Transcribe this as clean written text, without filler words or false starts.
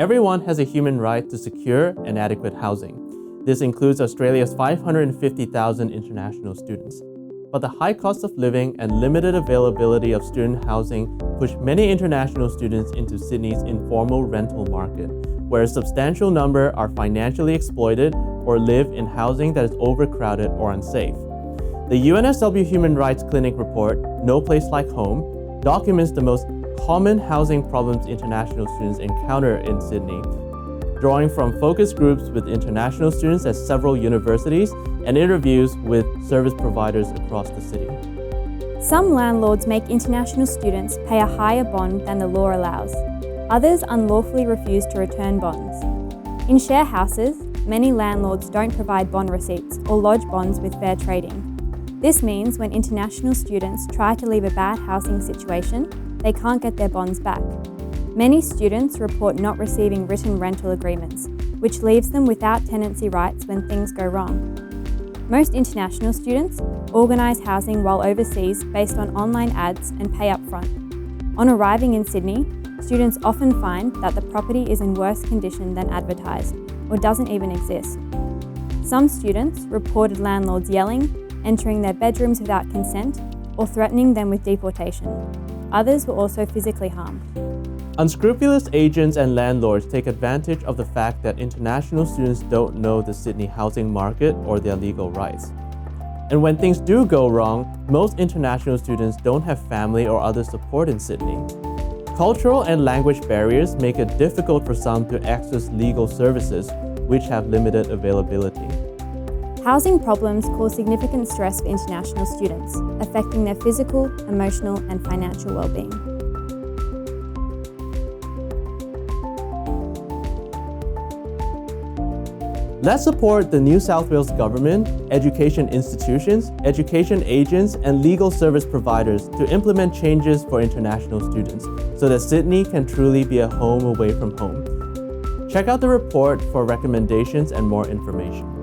Everyone has a human right to secure and adequate housing. This includes Australia's 550,000 international students. But the high cost of living and limited availability of student housing push many international students into Sydney's informal rental market, where a substantial number are financially exploited or live in housing that is overcrowded or unsafe. The UNSW Human Rights Clinic report, No Place Like Home, documents the most common housing problems international students encounter in Sydney, drawing from focus groups with international students at several universities and interviews with service providers across the city. Some landlords make international students pay a higher bond than the law allows. Others unlawfully refuse to return bonds. In share houses, many landlords don't provide bond receipts or lodge bonds with fair trading. This means when international students try to leave a bad housing situation, they can't get their bonds back. Many students report not receiving written rental agreements, which leaves them without tenancy rights when things go wrong. Most international students organise housing while overseas based on online ads and pay up front. On arriving in Sydney, students often find that the property is in worse condition than advertised or doesn't even exist. Some students reported landlords yelling, entering their bedrooms without consent, or threatening them with deportation. Others were also physically harmed. Unscrupulous agents and landlords take advantage of the fact that international students don't know the Sydney housing market or their legal rights. And when things do go wrong, most international students don't have family or other support in Sydney. Cultural and language barriers make it difficult for some to access legal services, which have limited availability. Housing problems cause significant stress for international students, affecting their physical, emotional, and financial well-being. Let's support the New South Wales Government, education institutions, education agents, and legal service providers to implement changes for international students so that Sydney can truly be a home away from home. Check out the report for recommendations and more information.